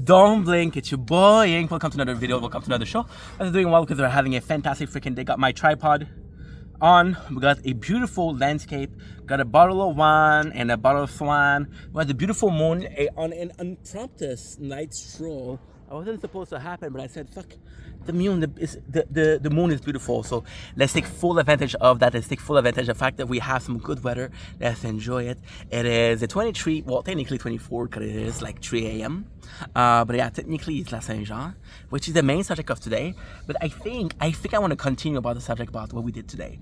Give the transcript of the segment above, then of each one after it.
Don't blink, it's your boy Ink. Welcome to another video, welcome to another show. I'm doing well because we're having a fantastic freaking day. Got my tripod on, we got a beautiful landscape, got a bottle of wine and a bottle of swan. We had the beautiful moon on an unprompted night stroll. I wasn't supposed to happen, but I said, fuck, the moon the moon is beautiful, so let's take full advantage of that. Let's take full advantage of the fact that we have some good weather. Let's enjoy it. It is a 23, well, technically 24 because it is like 3 a.m. But yeah, technically it's La Saint Jean, which is the main subject of today. But I think I want to continue about the subject about what we did today.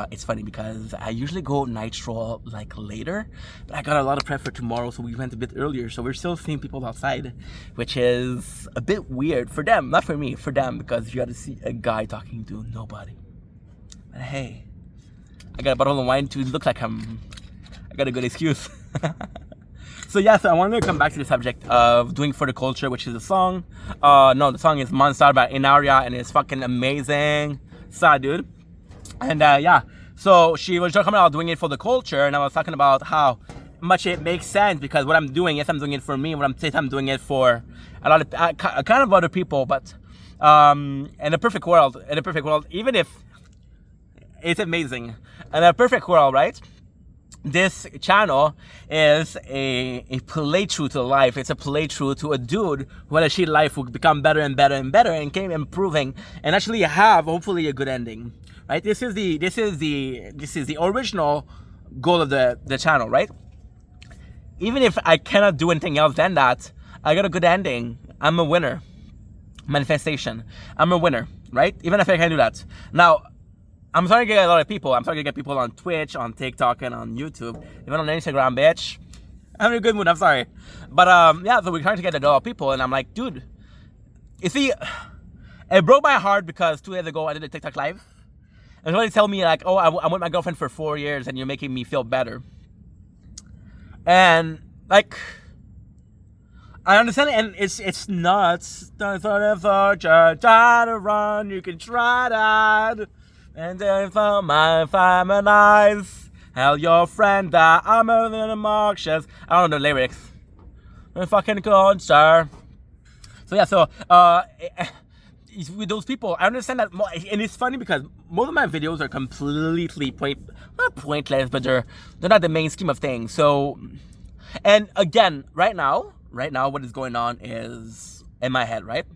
It's funny because I usually go night stroll like later, but I got a lot of prep for tomorrow, so we went a bit earlier. So we're still seeing people outside, which is a bit weird for them, not for me, for them, because you got to see a guy talking to nobody. But hey, I got a bottle of wine to look like I got a good excuse. So yeah, so I wanted to come back to the subject of doing for the culture, which is a song. No, the song is Monster by Inaria, and it's fucking amazing. Sad, dude. And yeah, so she was talking about doing it for the culture, and I was talking about how much it makes sense because what I'm doing, yes, I'm doing it for me. What I'm doing it for a lot of kind of other people, but in a perfect world, even if it's amazing, in a perfect world, right? This channel is a playthrough to life. It's a playthrough to a dude who had a shit life who become better and better and better and came improving and actually have hopefully a good ending, right? This is the original goal of the channel, right? Even if I cannot do anything else than that, I got a good ending. I'm a winner. Manifestation. I'm a winner, right? Even if I can't do that. Now, I'm starting to get a lot of people. I'm starting to get people on Twitch, on TikTok, and on YouTube. Even on Instagram, bitch. I'm in a good mood, I'm sorry. But yeah, so we're trying to get a lot of people, and I'm like, dude, you see, it broke my heart because 2 days ago I did a TikTok live. And somebody tell me like, oh, I'm with my girlfriend for 4 years, and you're making me feel better. And like, I understand it, and it's nuts. Don't try to run, you can try that. And then for my feminized, hell your friend that I'm a little obnoxious. I don't know the lyrics. A fucking concert. So yeah, so with those people, I understand that, and it's funny because most of my videos are completely not pointless, but they're not the main scheme of things. So, and again, right now, what is going on is in my head, right?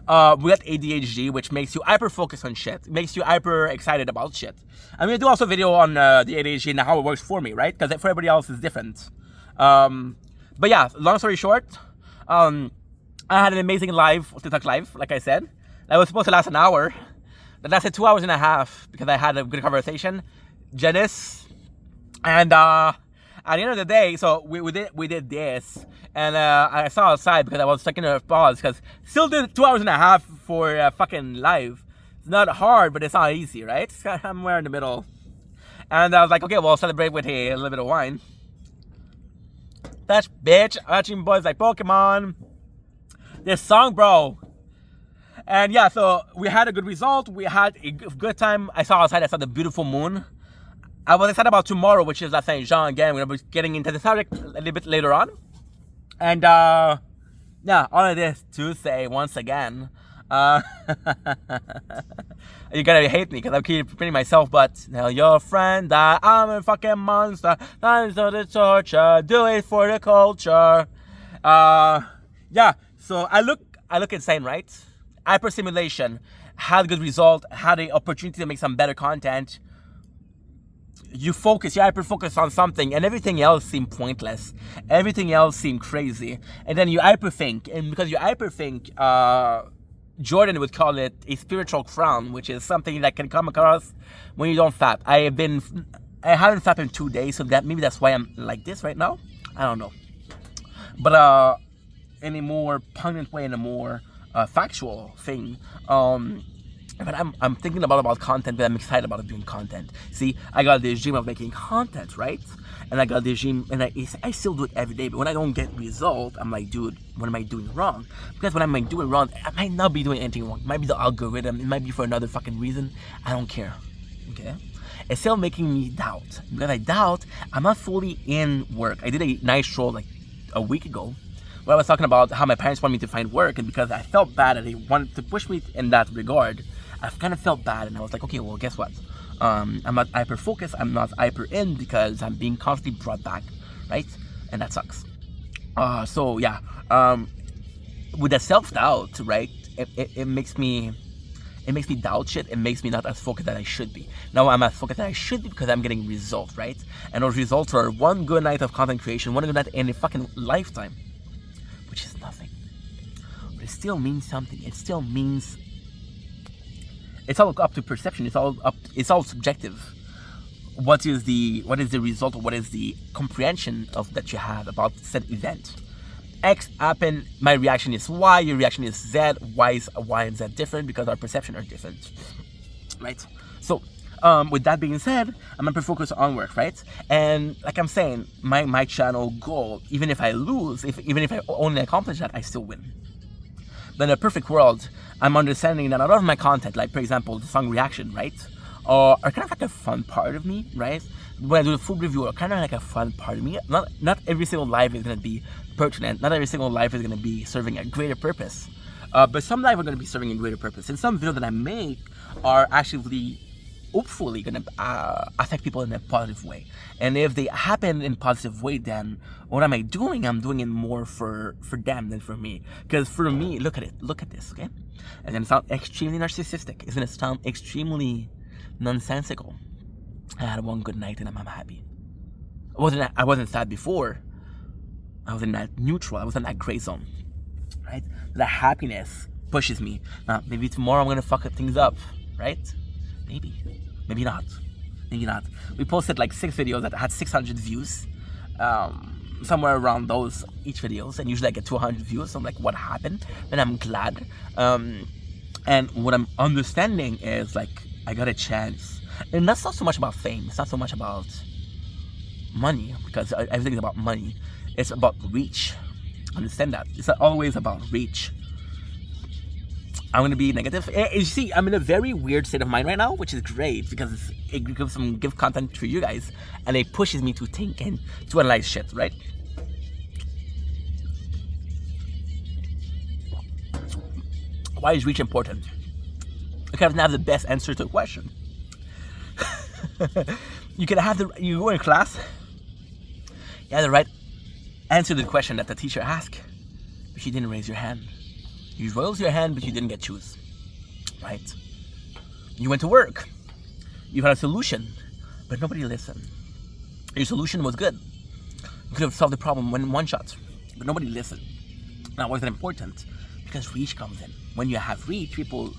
We got ADHD, which makes you hyper focused on shit. It makes you hyper excited about shit. I'm gonna do also a video on the ADHD and how it works for me, right? Because for everybody else it's different. But yeah, long story short, I had an amazing TikTok live, like I said. That was supposed to last an hour. That lasted 2 hours and a half because I had a good conversation. Janice. And at the end of the day, so we did this, and I saw outside because I was taking a pause because still did 2 hours and a half for fucking live. It's not hard, but it's not easy, right? I'm in the middle, and I was like, okay, well, celebrate with a little bit of wine. That bitch, watching boys like Pokemon. This song, bro. And yeah, so we had a good result. We had a good time. I saw outside. I saw the beautiful moon. I was excited about tomorrow, which is La Saint Jean again. We're going to be getting into the subject a little bit later on. And yeah, all of this to say once again, you're going to hate me because I keep repeating myself, but tell your friend that I'm a fucking monster. Time for the torture. Do it for the culture. Yeah, so I look insane, right? Hyper simulation, had a good result, had the opportunity to make some better content. You hyper focus on something, and everything else seemed pointless. Everything else seemed crazy. And then you hyperthink, and because you hyperthink, Jordan would call it a spiritual frown, which is something that can come across when you don't fap. I haven't fapped in 2 days, so maybe that's why I'm like this right now. I don't know. But in a more pungent way, in a more factual thing, but I'm thinking about content, but I'm excited about doing content. See, I got this dream of making content, right? And I got this dream, and I still do it every day. But when I don't get result, I'm like, dude, what am I doing wrong? Because when I'm doing wrong, I might not be doing anything wrong. It might be the algorithm. It might be for another fucking reason. I don't care. Okay? It's still making me doubt. Because I doubt, I'm not fully in work. I did a nice stroll like a week ago. where I was talking about how my parents wanted me to find work, and because I felt bad and they wanted to push me in that regard, I kind of felt bad, and I was like, okay, well, guess what? I'm not hyper focused, I'm not hyper in, because I'm being constantly brought back, right? And that sucks. So yeah, with the self-doubt, right? It makes me doubt shit. It makes me not as focused as I should be. Now I'm as focused as I should be because I'm getting results, right? And those results are one good night of content creation, one good night in a fucking lifetime, which is nothing. But it still means something. It still means, it's all up to perception. It's all subjective. What is the result, or what is the comprehension of that you have about said event? X happened, my reaction is Y, your reaction is Z. Why is Y and Z different? Because our perception are different, right? So with that being said, I'm gonna focus on work, right? And like I'm saying, my channel goal, even if I lose, even if I only accomplish that, I still win. But in a perfect world, I'm understanding that a lot of my content, like for example the song reaction, right, are kind of like a fun part of me, right? When I do the food review, are kind of like a fun part of me. Not every single live is gonna be pertinent. Not every single live is gonna be serving a greater purpose. But some live are gonna be serving a greater purpose. And some videos that I make are actually, hopefully, gonna affect people in a positive way. And if they happen in a positive way, then what am I doing? I'm doing it more for them than for me. Because for me, look at this, okay? And then it sound extremely narcissistic. It's gonna sound extremely nonsensical. I had one good night and I'm happy. I wasn't sad before. I was in that neutral. I was in that gray zone, right? That happiness pushes me. Now, maybe tomorrow I'm gonna fuck things up, right? Maybe not. Maybe not. We posted like 6 videos that had 600 views, somewhere around those each videos, and usually I get 200 views. So I'm like, what happened? And I'm glad. And what I'm understanding is like I got a chance. And that's not so much about fame. It's not so much about money, because everything is about money. It's about reach. Understand that. It's always about reach. I'm going to be negative. You see, I'm in a very weird state of mind right now, which is great because it gives content to you guys, and it pushes me to think and to analyze shit, right? Why is reach important? Because I don't have the best answer to a question. You go in class, you have the right answer to the question that the teacher asked, but you didn't raise your hand. You raised your hand, but you didn't get choose, right? You went to work, you had a solution, but nobody listened. Your solution was good. You could have solved the problem in one shot, but nobody listened. Now, why is that important? Because reach comes in. When you have reach, people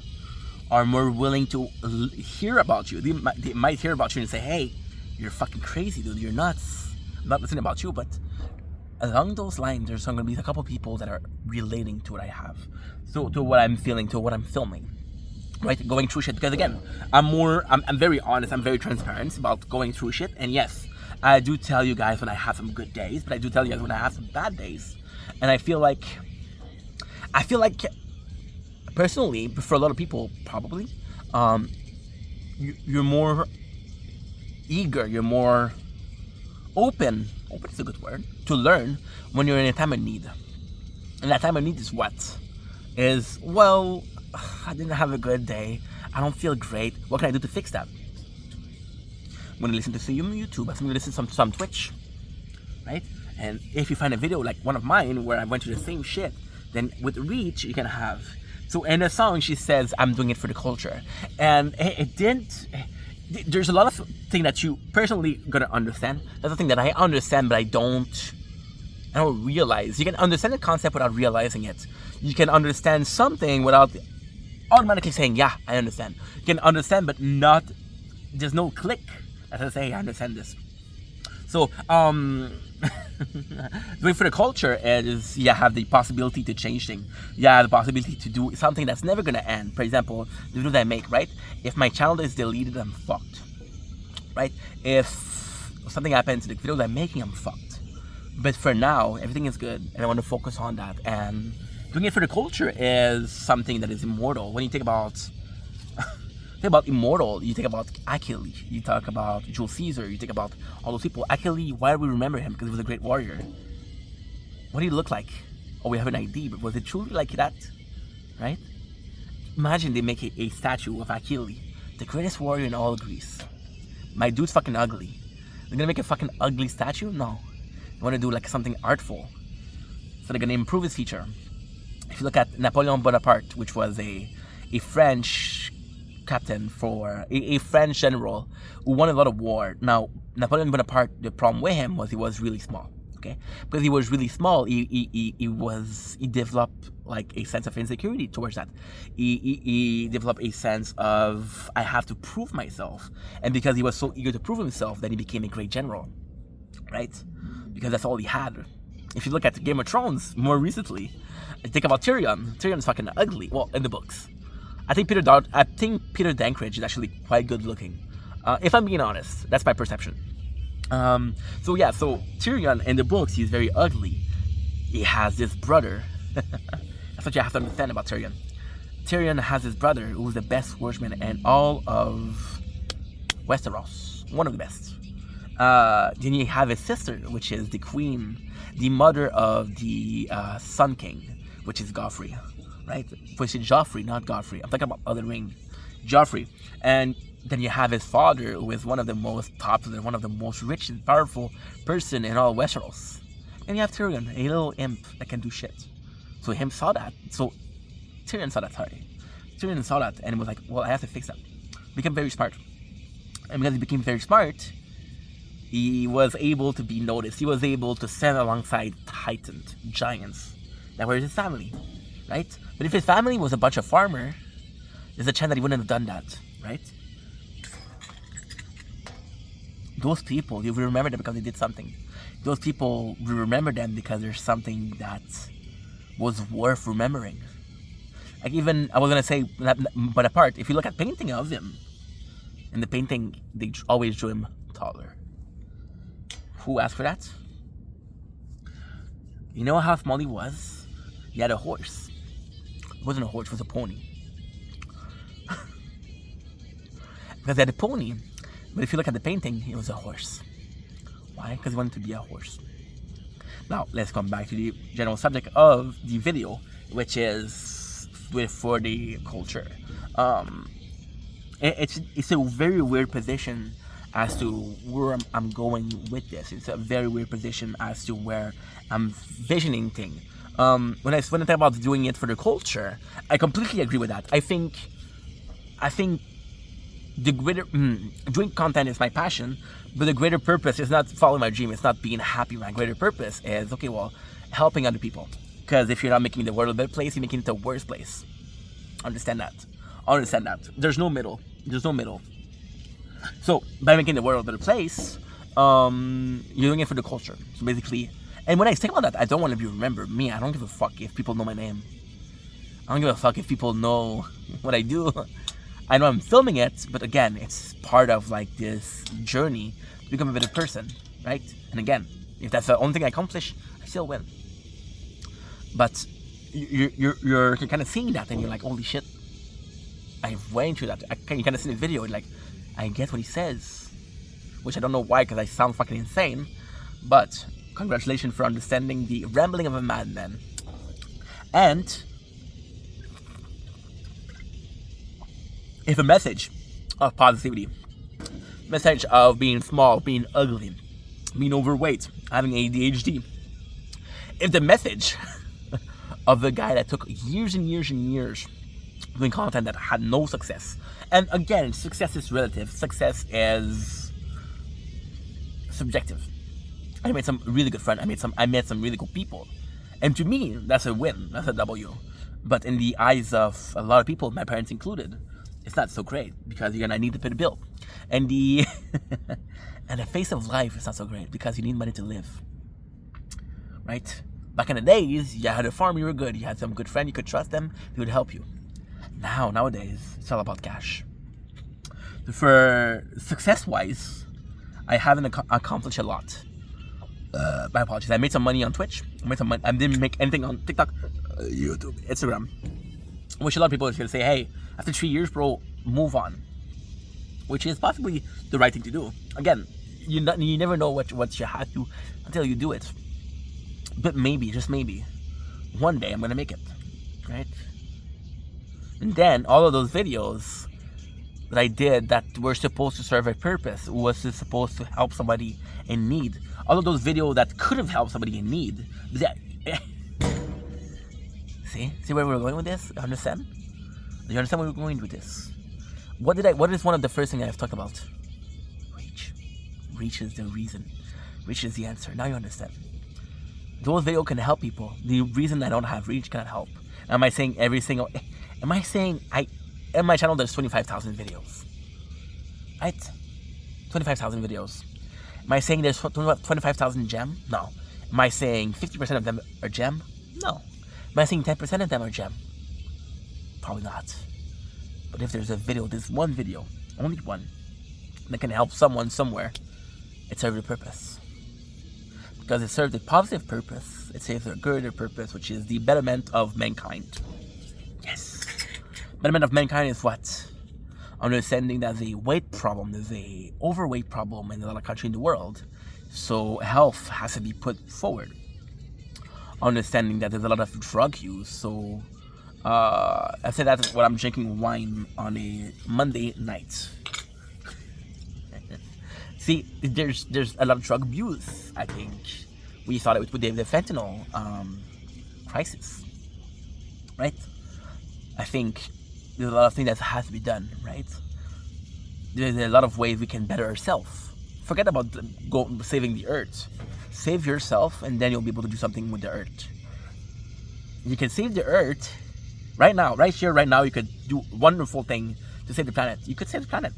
are more willing to hear about you. They might hear about you and say, hey, you're fucking crazy, dude, you're nuts. I'm not listening about you, but along those lines, there's going to be a couple people that are relating to what I have. So to what I'm feeling, to what I'm filming, right? Going through shit. Because again, I'm very honest, I'm very transparent about going through shit. And yes, I do tell you guys when I have some good days, but I do tell you guys when I have some bad days. And I feel like personally, for a lot of people, probably, you're more eager, you're more open is a good word, to learn when you're in a time of need. And that time of need is what? Is, well, I didn't have a good day, I don't feel great, what can I do to fix that? I'm going to listen to some YouTube, I'm going to listen to some Twitch, right? And if you find a video like one of mine where I went through the same shit, then with reach, you can have. So in a song, she says, I'm doing it for the culture. And there's a lot of things that you personally gonna understand. That's the thing that I understand, but I don't realize. You can understand the concept without realizing it. You can understand something without automatically saying, yeah, I understand. You can understand, but there's no click that says, hey, I understand this. So, doing for the culture is you have the possibility to change things. You have the possibility to do something that's never gonna end. For example, the video that I make, right? If my channel is deleted, I'm fucked, right? If something happens to the video that I'm making, I'm fucked. But for now, everything is good, and I want to focus on that. And doing it for the culture is something that is immortal. When you think about immortal, you think about Achilles, you talk about Jules Caesar, you think about all those people. Achilles, why do we remember him? Because he was a great warrior. What did he look like? or we have an ID, but was it truly like that? Right? Imagine they make a statue of Achilles, the greatest warrior in all of Greece. My dude's fucking ugly. They're gonna make a fucking ugly statue? No. They wanna do like something artful. So they're gonna improve his feature. If you look at Napoleon Bonaparte, which was a French captain for a French general who won a lot of war. Now, Napoleon Bonaparte, the problem with him was he was really small. Okay, because he was really small, he developed like a sense of insecurity towards that. He developed a sense of I have to prove myself, and because he was so eager to prove himself, then he became a great general, right? Because that's all he had. If you look at Game of Thrones more recently, think about Tyrion. Tyrion's fucking ugly. Well, in the books, I think Peter Dinklage is actually quite good looking. If I'm being honest, that's my perception. So Tyrion in the books, he's very ugly. He has this brother. That's what you have to understand about Tyrion. Tyrion has his brother who's the best swordsman in all of Westeros. One of the best. Then you have his sister, which is the queen, the mother of the Sun King, which is Joffrey, right? Which is Joffrey, not Godfrey. I'm talking about Other Ring. Joffrey. And then you have his father, who is one of the most popular, one of the most rich and powerful person in all Westeros. And you have Tyrion, a little imp that can do shit. So Tyrion saw that, Tyrion saw that and was like, well, I have to fix that. Became very smart. And because he became very smart, he was able to be noticed. He was able to stand alongside titans, giants, that were his family, right? But if his family was a bunch of farmers, there's a chance that he wouldn't have done that, right? Those people, you will remember them because they did something. Those people will remember them because there's something that was worth remembering. Like even, I was going to say, but apart, if you look at painting of him, in the painting, they always drew him taller. Who asked for that? You know how small he was? He had a horse. It wasn't a horse, it was a pony. Because he had a pony. But if you look at the painting, it was a horse. Why? Because he wanted to be a horse. Now, let's come back to the general subject of the video, which is for the culture. It's a very weird position as to where I'm going with this. It's a very weird position as to where I'm visioning things. When I talk about doing it for the culture, I completely agree with that. I think the greater doing content is my passion, but the greater purpose is not following my dream. It's not being happy. My greater purpose is helping other people. Because if you're not making the world a better place, you're making it a worse place. Understand that. There's no middle. So by making the world a better place, you're doing it for the culture. So basically, and when I think about that, I don't want to be remembered. Me, I don't give a fuck if people know my name. I don't give a fuck if people know what I do. I know I'm filming it, but again, it's part of like this journey to become a better person, right? And again, if that's the only thing I accomplish, I still win. But you're kind of seeing that, and you're like, holy shit, I went through that. You kind of see the video, and like, I get what he says, which I don't know why, because I sound fucking insane. But congratulations for understanding the rambling of a madman. And if a message of positivity, message of being small, being ugly, being overweight, having ADHD, if the message of the guy that took years and years and years doing content that had no success, and again, success is relative, success is subjective. I made some really good friends, I met some really cool people, and to me, that's a win, that's a W. But in the eyes of a lot of people, my parents included, it's not so great, because you're gonna need to pay the bill. And the and the face of life is not so great, because you need money to live. Right? Back in the days, you had a farm, you were good, you had some good friend, you could trust them, they would help you. Nowadays, it's all about cash. For success-wise, I haven't accomplished a lot. My apologies. I made some money on Twitch. I didn't make anything on TikTok, YouTube, Instagram. Which a lot of people are going to say, hey, after 3 years, bro, move on. Which is possibly the right thing to do. Again, you never know what you have to until you do it. But maybe, just maybe, One day I'm gonna make it, right? And then all of those videos that I did that were supposed to serve a purpose, was supposed to help somebody in need. All of those videos that could have helped somebody in need. See where we're going with this? Understand? Do you understand where we're going with this? What is one of the first things I've talked about? Reach. Reach is the reason. Reach is the answer. Now you understand. Those videos can help people. The reason I don't have reach cannot help. Am I saying in my channel there's 25,000 videos? Right? 25,000 videos. Am I saying there's 25,000 gem? No. Am I saying 50% of them are gem? No. Am I saying 10% of them are gem? Probably not. But if there's one video, only one, that can help someone somewhere, it serves a purpose. Because it serves a positive purpose, it serves a greater purpose, which is the betterment of mankind. Yes. Betterment of mankind is what? Understanding that there's a weight problem, there's a overweight problem in a lot of countries in the world. So health has to be put forward. Understanding that there's a lot of drug use. So I say that's what I'm drinking wine on a Monday night. See, there's a lot of drug abuse. I think we thought it with the fentanyl crisis, right? I think there's a lot of things that has to be done, right? There's a lot of ways we can better ourselves. Forget about saving the earth. Save yourself, and then you'll be able to do something with the earth. You can save the earth right now, right here, right now. You could do a wonderful thing to save the planet. You could save the planet.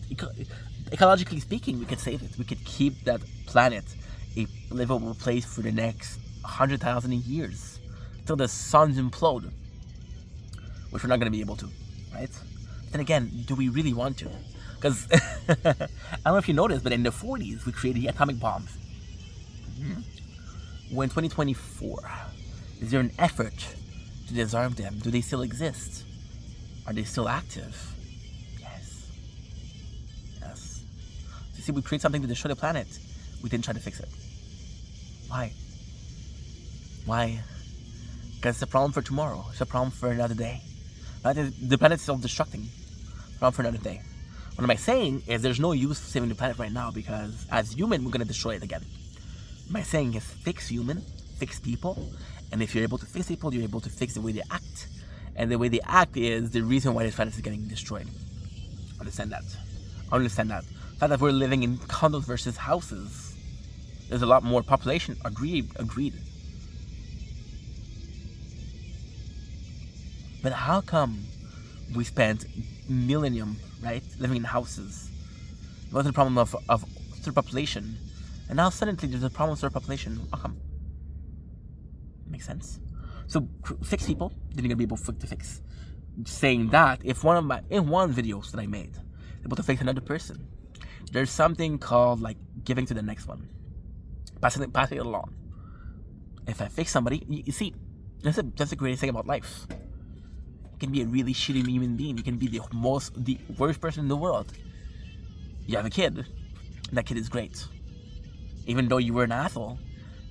Ecologically speaking, we could save it. We could keep that planet a livable place for the next 100,000 years till the suns implode, which we're not going to be able to, right? Then again, do we really want to? Because I don't know if you noticed, but in the 40s, we created the atomic bombs. When 2024, is there an effort to disarm them? Do they still exist? Are they still active? Yes. Yes. You see, we create something to destroy the planet. We didn't try to fix it. Why? Why? Because it's a problem for tomorrow. It's a problem for another day. The planet's self-destructing. Problem for another day. What am I saying is there's no use saving the planet right now because as human, we're going to destroy it again. What I'm saying is fix human, fix people, and if you're able to fix people, you're able to fix the way they act. And the way they act is the reason why this planet is getting destroyed. Understand that. Understand that. The fact that we're living in condos versus houses. There's a lot more population. Agreed. But how come we spent millennium, right, living in houses? It wasn't a problem of surpopulation. And now suddenly there's a problem with surpopulation. How come? Makes sense? So fix people, then you're gonna be able to fix. Saying that, if in one videos that I made, able to fix another person, there's something called like giving to the next one. Passing it along. If I fix somebody, you see, that's the greatest thing about life. You can be a really shitty human being. You can be the worst person in the world. You have a kid, and that kid is great. Even though you were an asshole,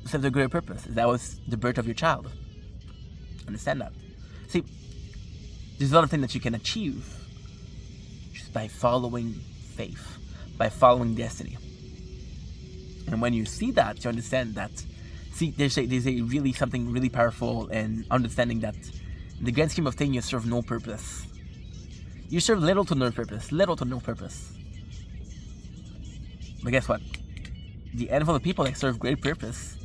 it serves a greater purpose. That was the birth of your child. Understand that. See, there's a lot of things that you can achieve just by following faith, by following destiny. And when you see that, you understand that. See, there's really something really powerful in understanding that in the grand scheme of things, you serve no purpose. You serve little to no purpose. Little to no purpose. But guess what? The handful of people that serve great purpose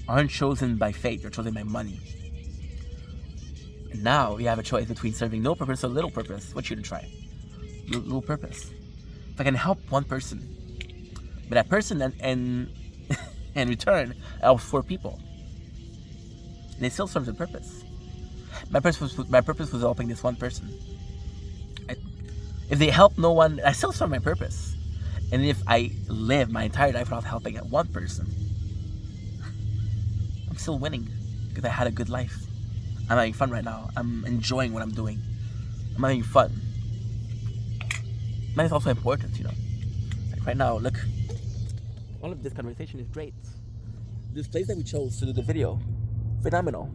aren't chosen by fate, they're chosen by money. And now you have a choice between serving no purpose or little purpose. What should you try? Little purpose. If I can help one person, but that person in return helps 4 people, and it still serves a purpose. My purpose was helping this one person. If they help no one, I still serve my purpose. And if I live my entire life without helping one person, I'm still winning because I had a good life. I'm having fun right now. I'm enjoying what I'm doing. I'm having fun. Money is also important, you know. Like right now, look. All of this conversation is great. This place that we chose to do the video, phenomenal.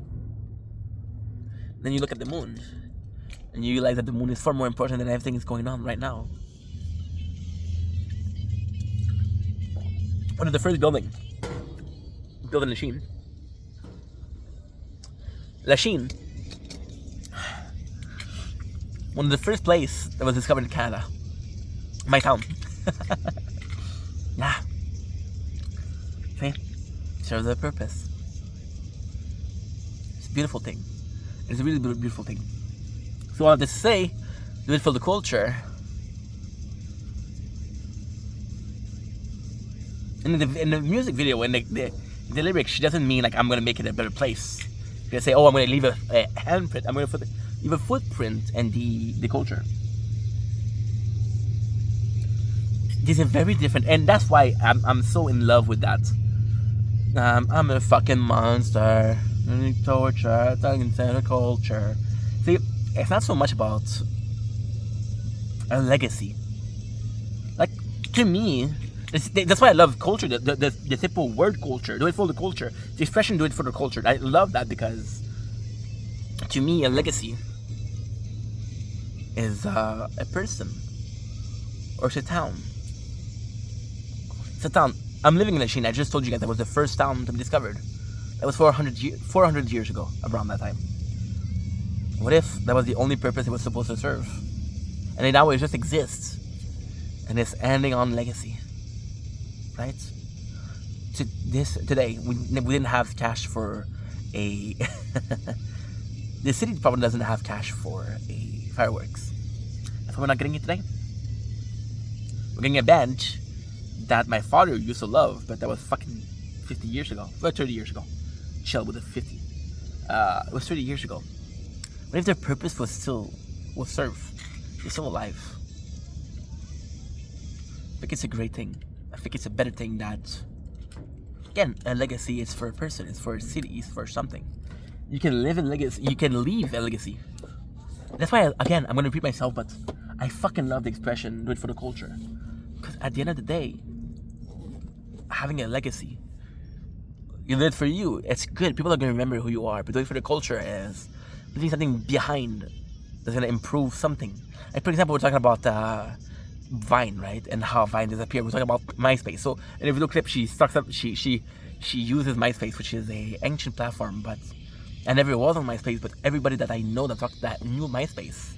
Then you look at the moon, and you realize that the moon is far more important than everything that's going on right now. One of the first building in Lachine. Lachine. One of the first place that was discovered in Canada. My town. Yeah. See? Serves a purpose. It's a beautiful thing. It's a really beautiful thing. So all this to say, do it for the culture. In the music video, in the lyrics, she doesn't mean like I'm gonna make it a better place. She gonna say, oh, I'm gonna leave a handprint. I'm gonna leave a footprint in the culture. These are very different, and that's why I'm so in love with that. I'm a fucking monster. Torture, talking to culture. See, it's not so much about a legacy. Like, to me, that's why I love culture. The simple word culture. Do it for the culture. The expression do it for the culture. I love that because, to me, a legacy is a person or it's a town. It's a town. I'm living in Lachine. I just told you guys that was the first town to be discovered. That was 400 years ago, around that time. What if that was the only purpose it was supposed to serve? And then now it just exists. And it's ending on legacy. Right? Today, we didn't have cash for a... The city probably doesn't have cash for a fireworks. That's why we're not getting it today. We're getting a bench that my father used to love, but that was fucking 50 years ago. Well, 30 years ago. Chill with the 50. It was 30 years ago. What if their purpose was serve? They're still alive. I think it's a great thing. I think it's a better thing that, again, a legacy is for a person, it's for a city, it's for something. You can live in legacy, you can leave a legacy. That's why, again, I'm going to repeat myself, but I fucking love the expression, do it for the culture. Because at the end of the day, having a legacy, you live it for you, it's good. People are going to remember who you are, but doing it for the culture is leaving something behind that's going to improve something. Like, for example, we're talking about Vine, right? And how Vine disappeared. We're talking about MySpace. So in a video clip, she uses MySpace, which is a ancient platform, but I never was on MySpace, but everybody that I know that knew MySpace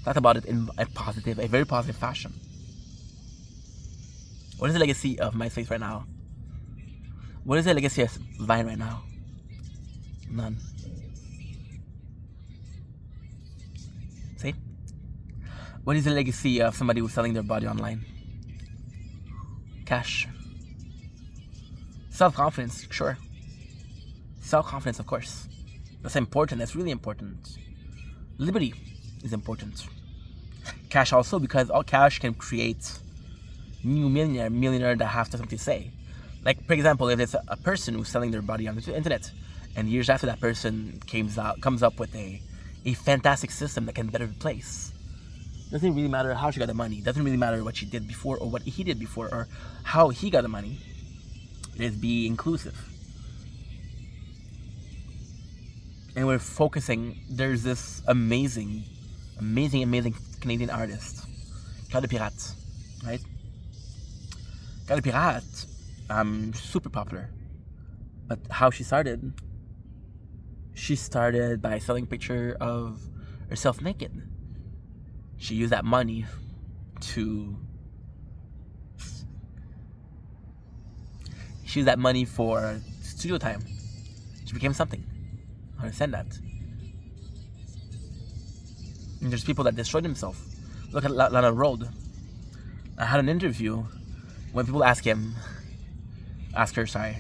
talked about it in a very positive fashion. What is the legacy of MySpace right now? What is the legacy of Vine right now? None. See? What is the legacy of somebody who's selling their body online? Cash. Self-confidence, sure. Self-confidence, of course. That's important. That's really important. Liberty is important. Cash also, because all cash can create new millionaire that have something to say. Like, for example, if there's a person who's selling their body on the internet, and years after that person comes up with a fantastic system that can better replace. Doesn't really matter how she got the money. Doesn't really matter what she did before or what he did before or how he got the money. Is be inclusive. And we're focusing. There's this amazing Canadian artist, Cœur de Pirate, right? Cœur de Pirate, super popular. But how she started? She started by selling a picture of herself naked. She used that money to... She used that money for studio time. She became something. I understand that. And there's people that destroyed themselves. Look at Lana Road. I had an interview when people ask her, my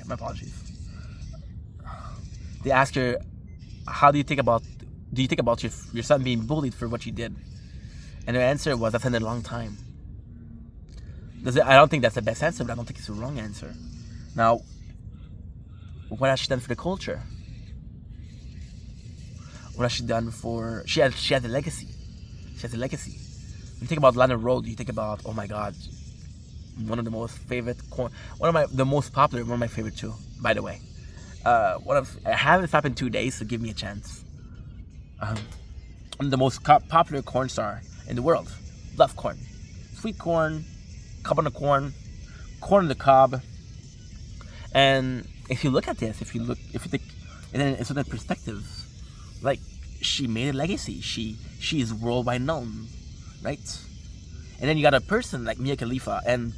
apologies. They asked her, do you think about your son being bullied for what you did? And her answer was, I've been a long time. I don't think that's the best answer, but I don't think it's the wrong answer. Now, what has she done for the culture? What has she done for... She has a legacy. She has a legacy. When you think about Lana Road, you think about, oh my God, one of the most favorite... the most popular, one of my favorite too, by the way. I haven't stopped in 2 days, so give me a chance. I'm the most popular corn star in the world. Love corn. Sweet corn, cob on the corn, corn on the cob. And if you look at this, if you think, and then it's with that perspective, like, she made a legacy. She is worldwide known, right? And then you got a person like Mia Khalifa, and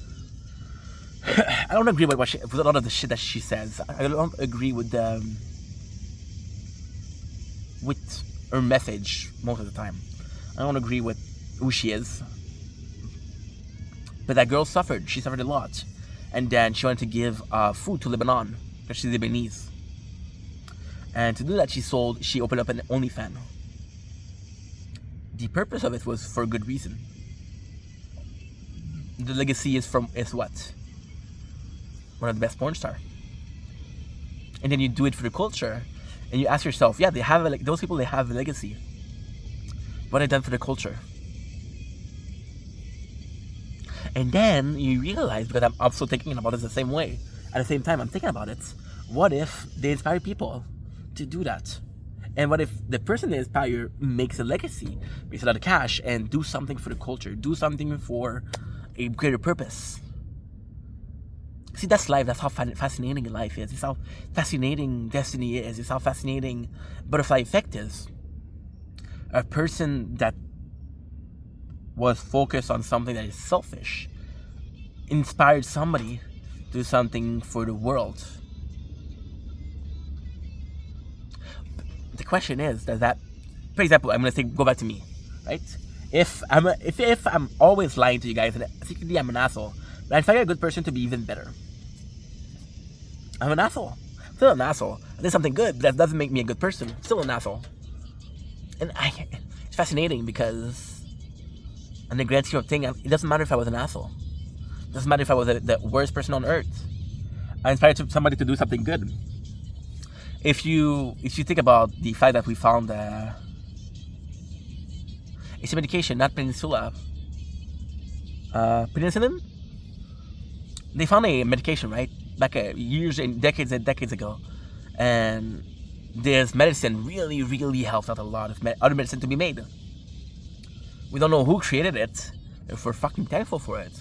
I don't agree with with a lot of the shit that she says. I don't agree with her message most of the time. I don't agree with who she is. But that girl suffered. She suffered a lot. And then she wanted to give food to Lebanon, because she's Lebanese. And to do that, she opened up an OnlyFans. The purpose of it was for a good reason. The legacy is what? One of the best porn stars. And then you do it for the culture, and you ask yourself, yeah, those people, they have a legacy. What have they done for the culture? And then you realize, because I'm also thinking about it the same way, at the same time I'm thinking about it, what if they inspire people to do that? And what if the person they inspire makes a legacy, makes a lot of cash, and do something for the culture, do something for a greater purpose? See, that's life. That's how fascinating life is. It's how fascinating destiny is. It's how fascinating butterfly effect is. A person that was focused on something that is selfish inspired somebody to do something for the world. The question is, does that, for example, I'm gonna go back to me, right? If I'm always lying to you guys, and secretly I'm an asshole, but I find a good person to be even better. I'm an asshole. I'm still an asshole. I did something good, but that doesn't make me a good person. I'm still an asshole. And it's fascinating because, in the grand scheme of things, it doesn't matter if I was an asshole. It doesn't matter if I was the worst person on earth. I inspired somebody to do something good. If you think about the fact that we found it's a medication, not penicillin. Penicillin? They found a medication, right? Back years and decades ago. And this medicine really, really helped out a lot of other medicine to be made. We don't know who created it, if we're fucking thankful for it.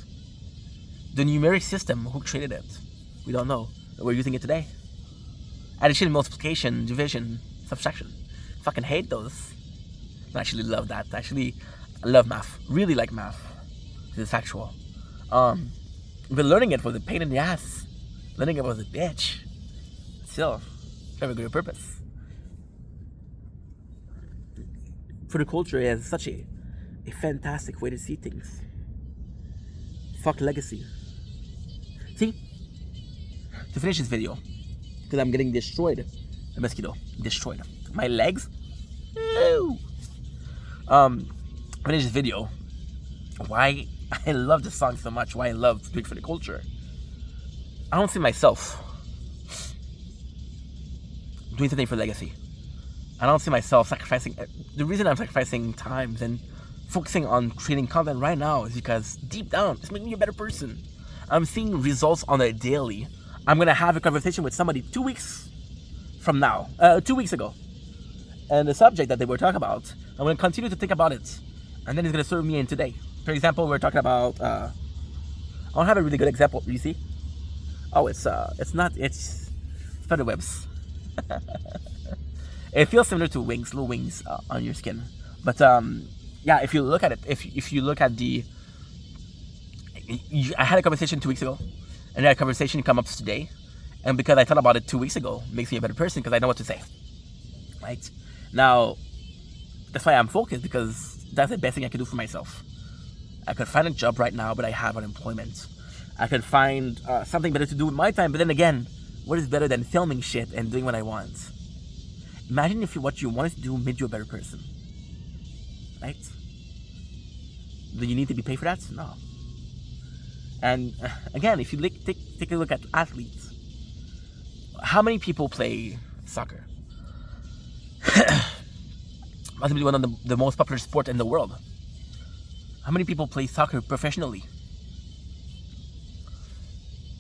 The numeric system, who created it? We don't know. We're using it today. Addition, multiplication, division, subtraction. Fucking hate those. I actually love that. I love math. Really like math. It's factual. But learning it was a pain in the ass. Learning it was a bitch. Still, very good purpose. For the culture, it has such a fantastic way to see things. Fuck legacy. See? To finish this video, because I'm getting destroyed. A mosquito. Destroyed. My legs? Ew. Finish this video. Why I love this song so much. Why I love Speak for the Culture. I don't see myself doing something for legacy. I don't see myself sacrificing. The reason I'm sacrificing times and focusing on creating content right now is because deep down, it's making me a better person. I'm seeing results on a daily. I'm gonna have a conversation with somebody 2 weeks from now, 2 weeks ago, and the subject that they were talking about, I'm gonna continue to think about it, and then it's gonna serve me in today. For example, we're talking about. I don't have a really good example. You see? Oh, it's spider webs. It feels similar to wings, little wings on your skin. But yeah, if you look at it, if you look at I had a conversation 2 weeks ago, and that conversation come up today, and because I thought about it 2 weeks ago, makes me a better person because I know what to say. Right now, that's why I'm focused, because that's the best thing I can do for myself. I could find a job right now, but I have unemployment. I could find something better to do with my time, but then again, what is better than filming shit and doing what I want? Imagine if what you wanted to do made you a better person. Right? Do you need to be paid for that? No. And again, if you take a look at athletes, how many people play soccer? Possibly one of the most popular sport in the world. How many people play soccer professionally?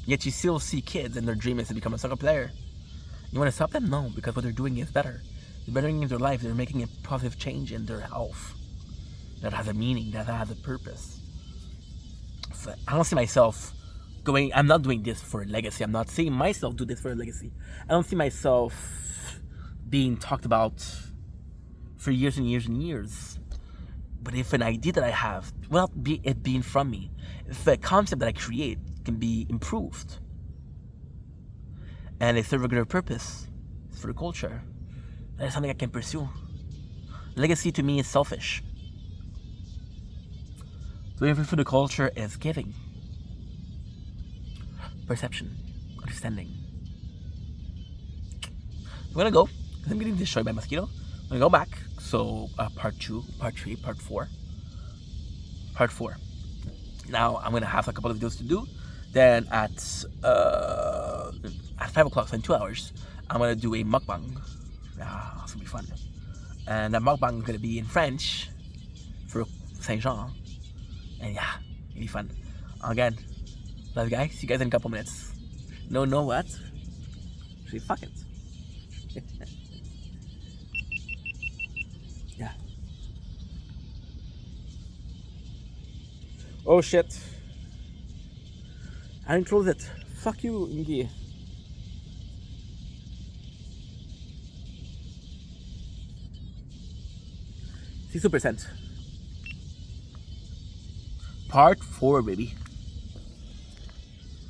Yet you still see kids and their dream is to become a soccer player. You want to stop them? No, because what they're doing is better. They're bettering their life. They're making a positive change in their health that has a meaning, that has a purpose. So I don't see myself going. I'm not doing this for a legacy. I'm not seeing myself do this for a legacy. I don't see myself being talked about for years and years and years. But if an idea that I have, without it being from me, if a concept that I create can be improved and it serves a greater purpose for the culture, that is something I can pursue. Legacy to me is selfish. Doing for the culture is giving, perception, understanding. I'm gonna go because I'm getting destroyed by mosquito. I'm gonna go back. So part 2, part 3, part 4. Part 4. Now I'm gonna have a couple of videos to do. Then at 5 o'clock, so in 2 hours, I'm gonna do a mukbang. It's gonna be fun. And that mukbang is gonna be in French for Saint Jean. And yeah, it'll be fun. Again, love you guys. See you guys in a couple minutes. No, what? Actually, fuck it. Yeah. Oh shit. I didn't close it. Fuck you, Ingi. %. Part 4, baby.